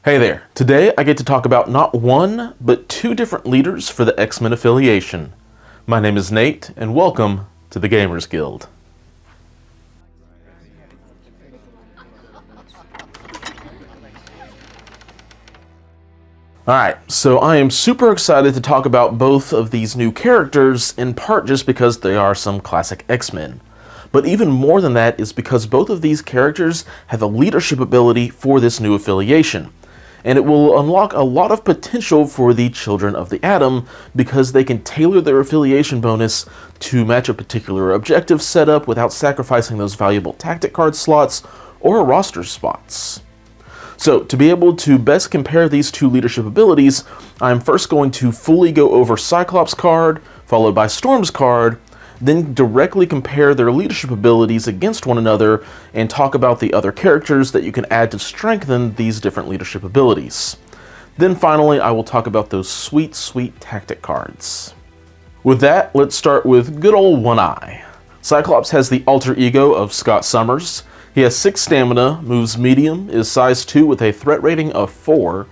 Hey there. Today I get to talk about not one, but two different leaders for the X-Men affiliation. My name is Nate, and welcome to the Gamers Guild. Alright, so I am super excited to talk about both of these new characters, in part just because they are some classic X-Men. But even more than that is because both of these characters have a leadership ability for this new affiliation. And it will unlock a lot of potential for the Children of the Atom because they can tailor their affiliation bonus to match a particular objective setup without sacrificing those valuable tactic card slots or roster spots. So, to be able to best compare these two leadership abilities, I'm first going to fully go over Cyclops' card, followed by Storm's card, then directly compare their leadership abilities against one another and talk about the other characters that you can add to strengthen these different leadership abilities. Then finally, I will talk about those sweet, sweet tactic cards. With that, let's start with good old One Eye. Cyclops has the alter ego of Scott Summers. He has 6 stamina, moves medium, is size 2 with a threat rating of 4.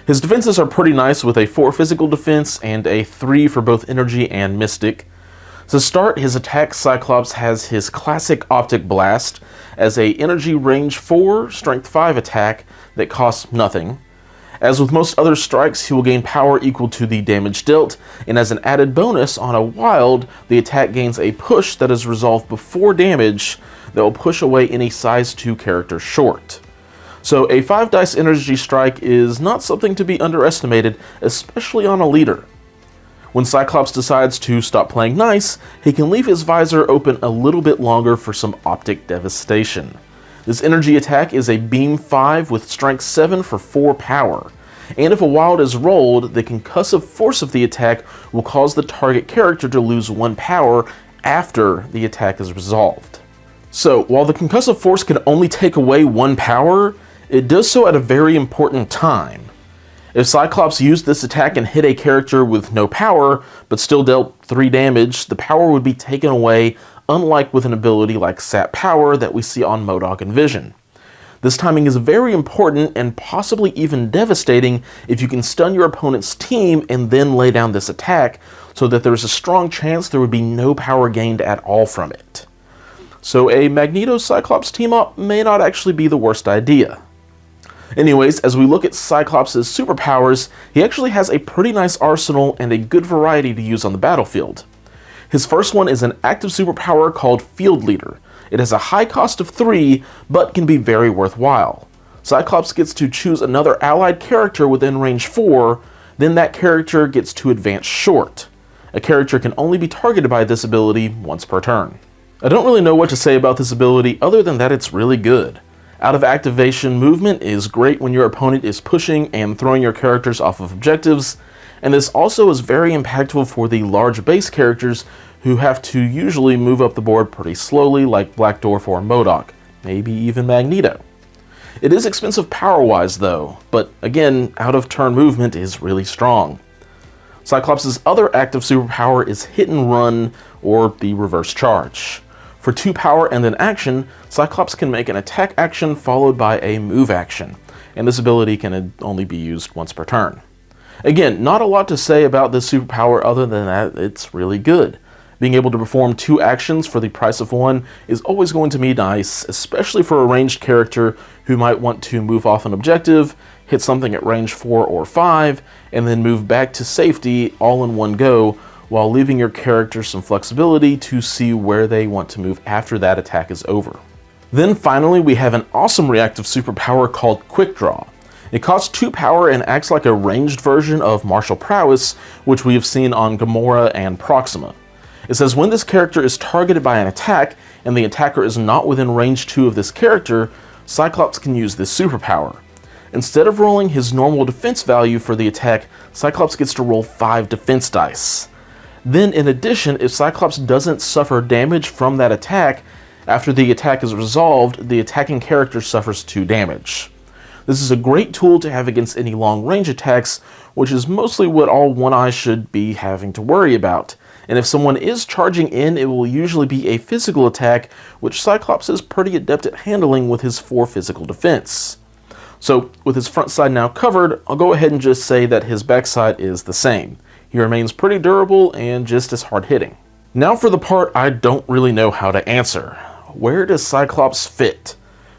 His defenses are pretty nice with a 4 physical defense and a 3 for both energy and mystic. To start his attack, Cyclops has his classic Optic Blast as a energy range 4, strength 5 attack that costs nothing. As with most other strikes, he will gain power equal to the damage dealt, and as an added bonus on a wild, the attack gains a push that is resolved before damage that will push away any size 2 character short. So a 5 dice energy strike is not something to be underestimated, especially on a leader. When Cyclops decides to stop playing nice, he can leave his visor open a little bit longer for some optic devastation. This energy attack is a beam 5 with strength 7 for 4 power, and if a wild is rolled, the concussive force of the attack will cause the target character to lose 1 power after the attack is resolved. So, while the concussive force can only take away 1 power, it does so at a very important time. If Cyclops used this attack and hit a character with no power, but still dealt 3 damage, the power would be taken away, unlike with an ability like Sap Power that we see on MODOK and Vision. This timing is very important and possibly even devastating if you can stun your opponent's team and then lay down this attack, so that there's a strong chance there would be no power gained at all from it. So a Magneto-Cyclops team-up may not actually be the worst idea. Anyways, as we look at Cyclops' superpowers, he actually has a pretty nice arsenal and a good variety to use on the battlefield. His first one is an active superpower called Field Leader. It has a high cost of 3, but can be very worthwhile. Cyclops gets to choose another allied character within range 4, then that character gets to advance short. A character can only be targeted by this ability once per turn. I don't really know what to say about this ability other than that it's really good. Out of activation movement is great when your opponent is pushing and throwing your characters off of objectives, and this also is very impactful for the large base characters who have to usually move up the board pretty slowly like Black Dwarf or MODOK, maybe even Magneto. It is expensive power-wise though, but again, out of turn movement is really strong. Cyclops' other active superpower is Hit and Run, or the Reverse Charge. For 2 power and an action, Cyclops can make an attack action followed by a move action, and this ability can only be used once per turn. Again, not a lot to say about this superpower other than that it's really good. Being able to perform 2 actions for the price of 1 is always going to be nice, especially for a ranged character who might want to move off an objective, hit something at range 4 or 5, and then move back to safety all in one go, while leaving your character some flexibility to see where they want to move after that attack is over. Then finally, we have an awesome reactive superpower called Quick Draw. It costs 2 power and acts like a ranged version of Martial Prowess, which we have seen on Gamora and Proxima. It says when this character is targeted by an attack, and the attacker is not within range 2 of this character, Cyclops can use this superpower. Instead of rolling his normal defense value for the attack, Cyclops gets to roll 5 defense dice. Then, in addition, if Cyclops doesn't suffer damage from that attack, after the attack is resolved, the attacking character suffers 2 damage. This is a great tool to have against any long-range attacks, which is mostly what all One Eye should be having to worry about. And if someone is charging in, it will usually be a physical attack, which Cyclops is pretty adept at handling with his 4 physical defense. So with his front side now covered, I'll go ahead and just say that his backside is the same. He remains pretty durable and just as hard hitting. Now for the part I don't really know how to answer. Where does Cyclops fit?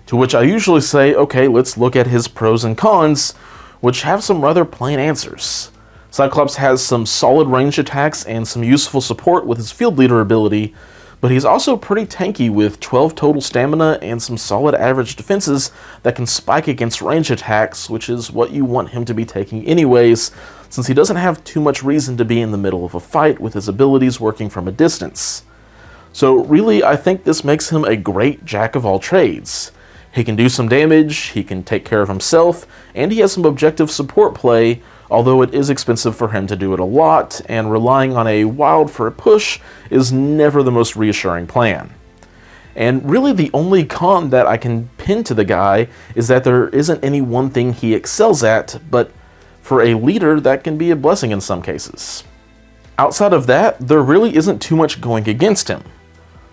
To which I usually say, okay, let's look at his pros and cons, which have some rather plain answers. Cyclops has some solid ranged attacks and some useful support with his field leader ability, but he's also pretty tanky with 12 total stamina and some solid average defenses that can spike against ranged attacks, which is what you want him to be taking anyways, since he doesn't have too much reason to be in the middle of a fight with his abilities working from a distance. So really, I think this makes him a great jack of all trades. He can do some damage, he can take care of himself, and he has some objective support play, although it is expensive for him to do it a lot, and relying on a wild for a push is never the most reassuring plan. And really the only con that I can pin to the guy is that there isn't any one thing he excels at, but for a leader that can be a blessing in some cases. Outside of that, there really isn't too much going against him.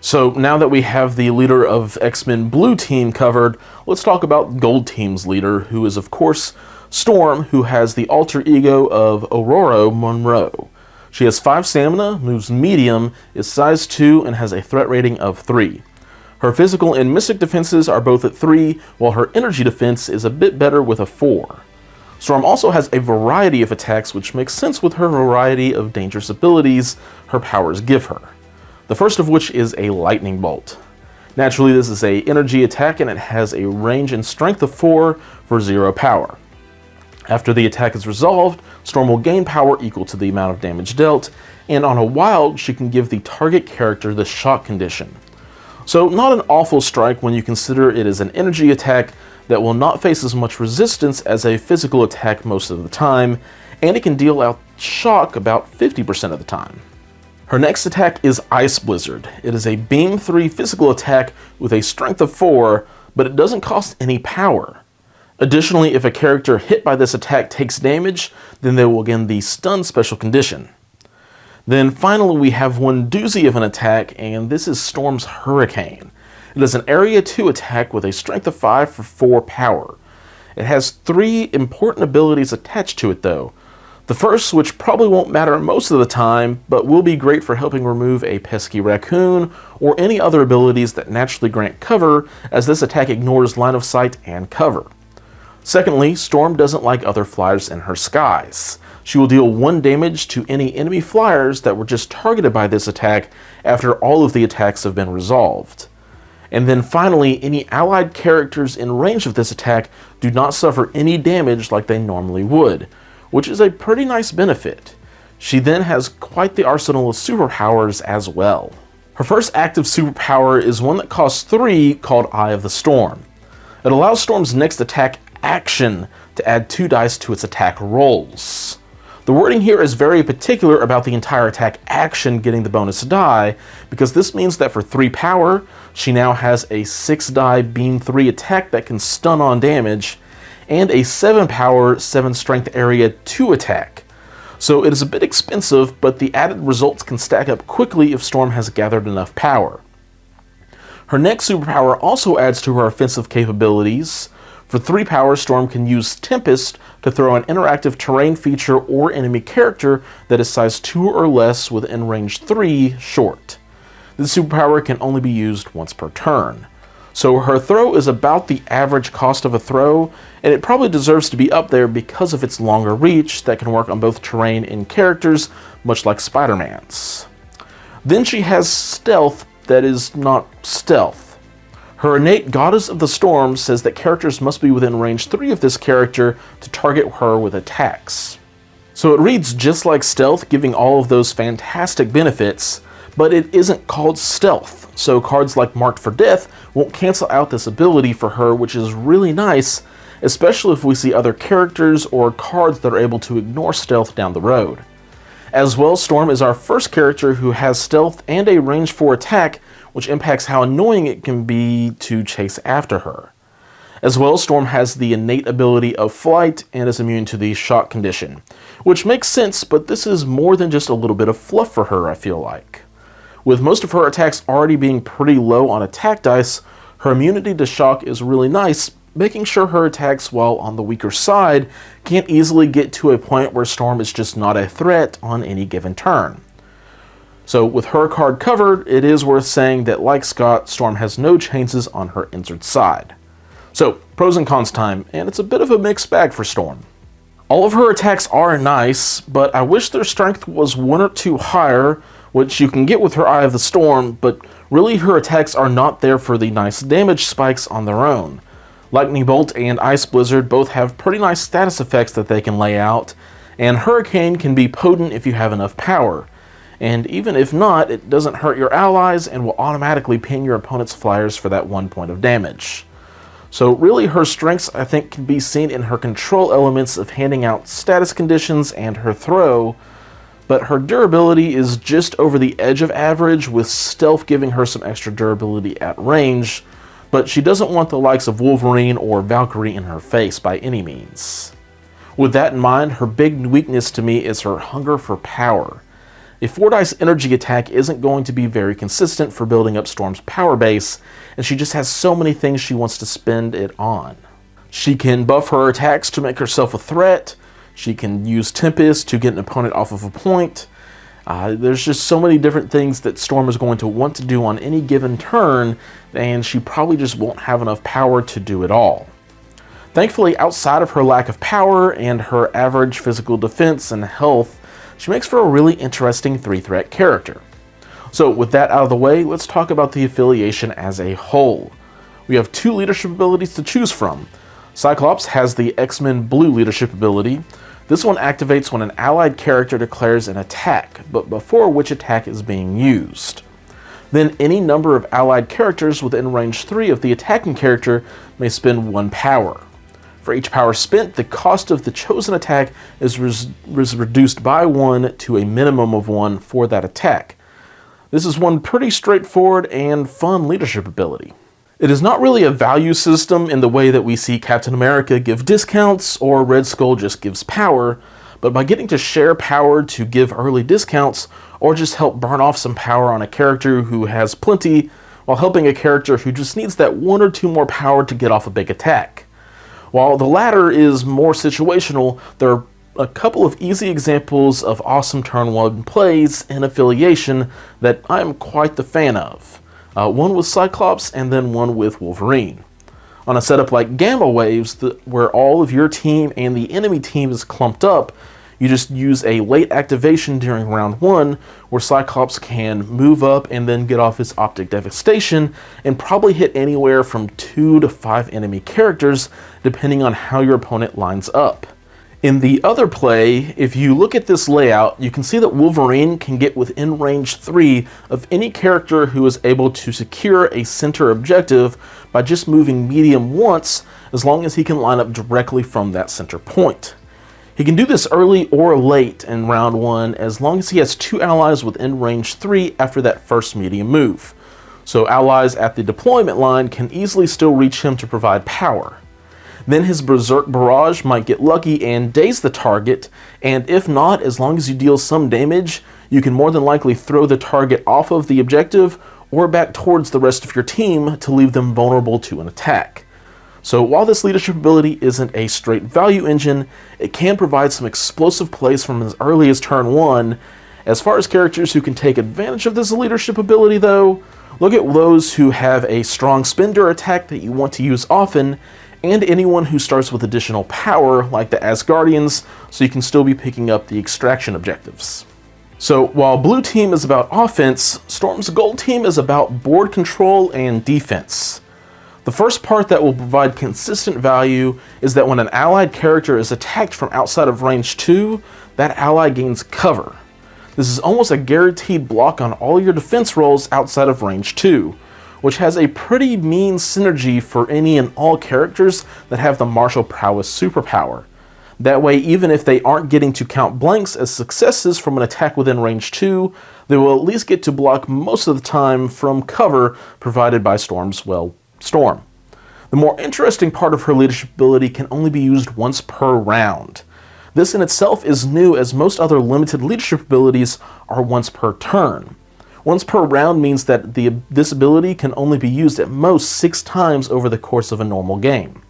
So now that we have the leader of X-Men Blue Team covered, let's talk about Gold Team's leader, who is of course Storm, who has the alter ego of Aurora Monroe. She has 5 stamina, moves medium, is size 2, and has a threat rating of 3. Her physical and mystic defenses are both at 3, while her energy defense is a bit better with a 4. Storm also has a variety of attacks, which makes sense with her variety of dangerous abilities her powers give her. The first of which is a lightning bolt. Naturally, this is an energy attack and it has a range and strength of 4 for 0 power. After the attack is resolved, Storm will gain power equal to the amount of damage dealt, and on a wild, she can give the target character the shock condition. So not an awful strike when you consider it is an energy attack that will not face as much resistance as a physical attack most of the time, and it can deal out shock about 50% of the time. Her next attack is Ice Blizzard. It is a Beam 3 physical attack with a strength of 4, but it doesn't cost any power. Additionally, if a character hit by this attack takes damage, then they will gain the Stun special condition. Then finally we have one doozy of an attack, and this is Storm's Hurricane. It is an Area 2 attack with a strength of 5 for 4 power. It has 3 important abilities attached to it though. The first, which probably won't matter most of the time, but will be great for helping remove a pesky raccoon or any other abilities that naturally grant cover, as this attack ignores line of sight and cover. Secondly, Storm doesn't like other flyers in her skies. She will deal 1 damage to any enemy flyers that were just targeted by this attack after all of the attacks have been resolved. And then finally, any allied characters in range of this attack do not suffer any damage like they normally would, which is a pretty nice benefit. She then has quite the arsenal of superpowers as well. Her first active superpower is one that costs 3 called Eye of the Storm. It allows Storm's next attack action to add 2 dice to its attack rolls. The wording here is very particular about the entire attack action getting the bonus die, because this means that for 3 power, she now has a 6 die Beam 3 attack that can stun on damage, and a 7 power, 7 strength area 2 attack. So it is a bit expensive, but the added results can stack up quickly if Storm has gathered enough power. Her next superpower also adds to her offensive capabilities. For 3 power, Storm can use Tempest to throw an interactive terrain feature or enemy character that is size 2 or less within range 3 short. This superpower can only be used once per turn. So her throw is about the average cost of a throw, and it probably deserves to be up there because of its longer reach that can work on both terrain and characters, much like Spider-Man's. Then she has stealth that is not stealth. Her innate Goddess of the Storm says that characters must be within range 3 of this character to target her with attacks. So it reads just like stealth, giving all of those fantastic benefits, but it isn't called stealth, so cards like Marked for Death won't cancel out this ability for her, which is really nice, especially if we see other characters or cards that are able to ignore stealth down the road. As well, Storm is our first character who has stealth and a range 4 attack, which impacts how annoying it can be to chase after her. As well, Storm has the innate ability of flight and is immune to the shock condition, which makes sense, but this is more than just a little bit of fluff for her, I feel like. With most of her attacks already being pretty low on attack dice, her immunity to shock is really nice, making sure her attacks, while on the weaker side, can't easily get to a point where Storm is just not a threat on any given turn. So with her card covered, it is worth saying that like Scott, Storm has no chances on her injured side. So, pros and cons time, and it's a bit of a mixed bag for Storm. All of her attacks are nice, but I wish their strength was 1 or 2 higher, which you can get with her Eye of the Storm, but really her attacks are not there for the nice damage spikes on their own. Lightning Bolt and Ice Blizzard both have pretty nice status effects that they can lay out, and Hurricane can be potent if you have enough power. And even if not, it doesn't hurt your allies and will automatically ping your opponent's flyers for that 1 point of damage. So really her strengths I think can be seen in her control elements of handing out status conditions and her throw, but her durability is just over the edge of average, with stealth giving her some extra durability at range, but she doesn't want the likes of Wolverine or Valkyrie in her face by any means. With that in mind, her big weakness to me is her hunger for power. A 4-dice energy attack isn't going to be very consistent for building up Storm's power base, and she just has so many things she wants to spend it on. She can buff her attacks to make herself a threat, she can use Tempest to get an opponent off of a point. There's just so many different things that Storm is going to want to do on any given turn, and she probably just won't have enough power to do it all. Thankfully, outside of her lack of power and her average physical defense and health, she makes for a really interesting 3-threat character. So with that out of the way, let's talk about the affiliation as a whole. We have 2 leadership abilities to choose from. Cyclops has the X-Men Blue leadership ability. This one activates when an allied character declares an attack, but before which attack is being used. Then any number of allied characters within range 3 of the attacking character may spend 1 power. For each power spent, the cost of the chosen attack is reduced by 1 to a minimum of 1 for that attack. This is one pretty straightforward and fun leadership ability. It is not really a value system in the way that we see Captain America give discounts or Red Skull just gives power, but by getting to share power to give early discounts or just help burn off some power on a character who has plenty, while helping a character who just needs that 1 or 2 more power to get off a big attack. While the latter is more situational, there are a couple of easy examples of awesome turn 1 plays in affiliation that I'm quite the fan of. One with Cyclops and then one with Wolverine. On a setup like Gamma Waves, where all of your team and the enemy team is clumped up, you just use a late activation during round 1 where Cyclops can move up and then get off his Optic Devastation and probably hit anywhere from 2 to 5 enemy characters depending on how your opponent lines up. In the other play, if you look at this layout, you can see that Wolverine can get within range 3 of any character who is able to secure a center objective by just moving medium once, as long as he can line up directly from that center point. He can do this early or late in round 1 as long as he has 2 allies within range 3 after that first medium move. So allies at the deployment line can easily still reach him to provide power. Then his Berserk Barrage might get lucky and daze the target, and if not, as long as you deal some damage, you can more than likely throw the target off of the objective or back towards the rest of your team to leave them vulnerable to an attack. So while this leadership ability isn't a straight value engine, it can provide some explosive plays from as early as turn 1. As far as characters who can take advantage of this leadership ability though, look at those who have a strong spender attack that you want to use often, and anyone who starts with additional power like the Asgardians, so you can still be picking up the extraction objectives. So while Blue Team is about offense, Storm's Gold Team is about board control and defense. The first part that will provide consistent value is that when an allied character is attacked from outside of range 2, that ally gains cover. This is almost a guaranteed block on all your defense rolls outside of range 2, which has a pretty mean synergy for any and all characters that have the martial prowess superpower. That way, even if they aren't getting to count blanks as successes from an attack within range 2, they will at least get to block most of the time from cover provided by Storm's, Storm. The more interesting part of her leadership ability can only be used once per round. This in itself is new, as most other limited leadership abilities are once per turn. Once per round means that this ability can only be used at most 6 times over the course of a normal game.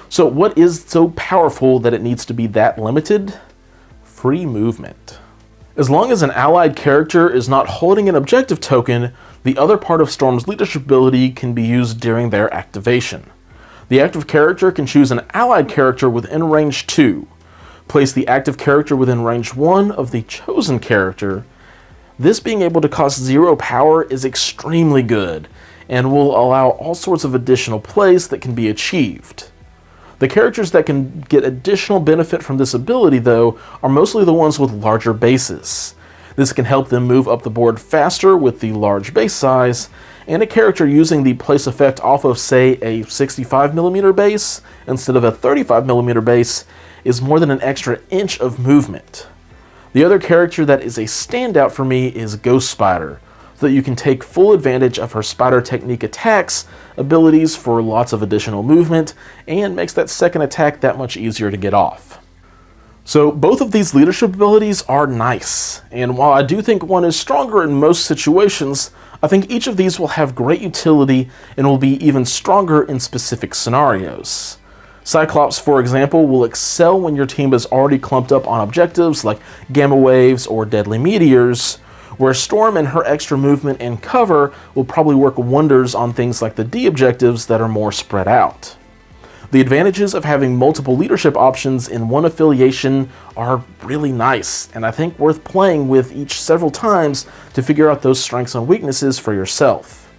So what is so powerful that it needs to be that limited? Free movement. As long as an allied character is not holding an objective token, the other part of Storm's leadership ability can be used during their activation. The active character can choose an allied character within range 2, place the active character within range 1 of the chosen character. This being able to cost 0 power is extremely good, and will allow all sorts of additional plays that can be achieved. The characters that can get additional benefit from this ability, though, are mostly the ones with larger bases. This can help them move up the board faster with the large base size, and a character using the place effect off of, say, a 65mm base instead of a 35mm base is more than an extra inch of movement. The other character that is a standout for me is Ghost Spider, so that you can take full advantage of her Spider Technique attacks abilities for lots of additional movement, and makes that second attack that much easier to get off. So both of these leadership abilities are nice, and while I do think one is stronger in most situations, I think each of these will have great utility and will be even stronger in specific scenarios. Cyclops, for example, will excel when your team is already clumped up on objectives like gamma waves or deadly meteors, where Storm and her extra movement and cover will probably work wonders on things like the D objectives that are more spread out. The advantages of having multiple leadership options in one affiliation are really nice, and I think worth playing with each several times to figure out those strengths and weaknesses for yourself.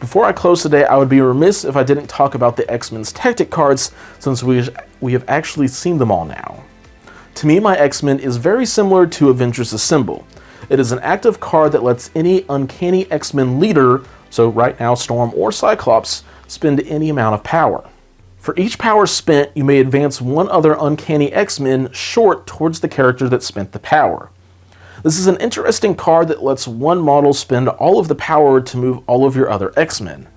Before I close today, I would be remiss if I didn't talk about the X-Men's tactic cards, since we have actually seen them all now. To me, my X-Men is very similar to Avengers Assemble. It is an active card that lets any Uncanny X-Men leader, so right now Storm or Cyclops, spend any amount of power. For each power spent, you may advance one other Uncanny X-Men short towards the character that spent the power. This is an interesting card that lets one model spend all of the power to move all of your other X-Men.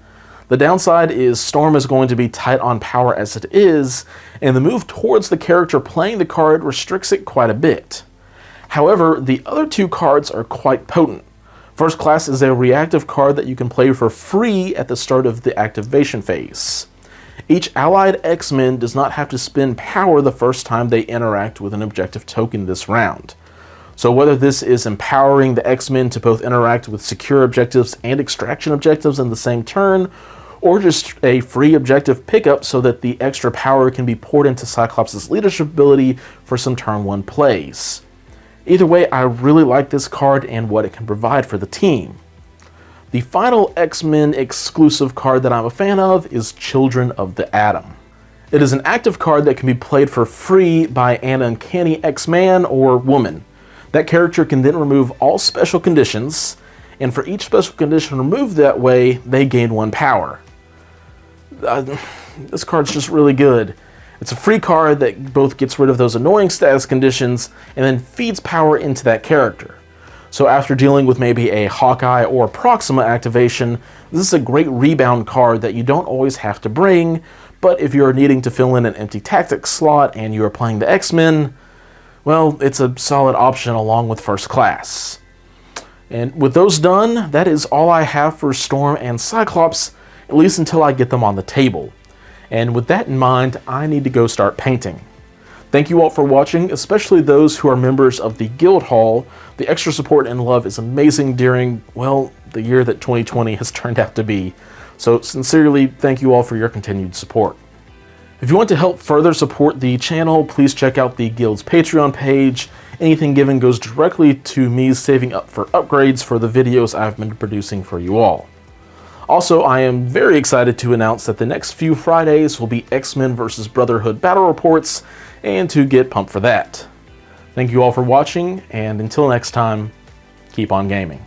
The downside is Storm is going to be tight on power as it is, and the move towards the character playing the card restricts it quite a bit. However, the other two cards are quite potent. First Class is a reactive card that you can play for free at the start of the activation phase. Each allied X-Men does not have to spend power the first time they interact with an objective token this round. So whether this is empowering the X-Men to both interact with secure objectives and extraction objectives in the same turn, or just a free objective pickup so that the extra power can be poured into Cyclops' leadership ability for some turn 1 plays. Either way, I really like this card and what it can provide for the team. The final X-Men exclusive card that I'm a fan of is Children of the Atom. It is an active card that can be played for free by an Uncanny X-Man or woman. That character can then remove all special conditions, and for each special condition removed that way, they gain 1 power. This card's just really good. It's a free card that both gets rid of those annoying status conditions and then feeds power into that character. So after dealing with maybe a Hawkeye or Proxima activation, this is a great rebound card that you don't always have to bring, but if you're needing to fill in an empty tactics slot and you are playing the X-Men, well, it's a solid option along with First Class. And with those done, that is all I have for Storm and Cyclops, at least until I get them on the table. And with that in mind, I need to go start painting. Thank you all for watching, especially those who are members of the Guild Hall. The extra support and love is amazing during, well, the year that 2020 has turned out to be. So sincerely, thank you all for your continued support. If you want to help further support the channel, please check out the Guild's Patreon page. Anything given goes directly to me saving up for upgrades for the videos I've been producing for you all. Also, I am very excited to announce that the next few Fridays will be X-Men vs. Brotherhood battle reports, and to get pumped for that. Thank you all for watching, and until next time, keep on gaming.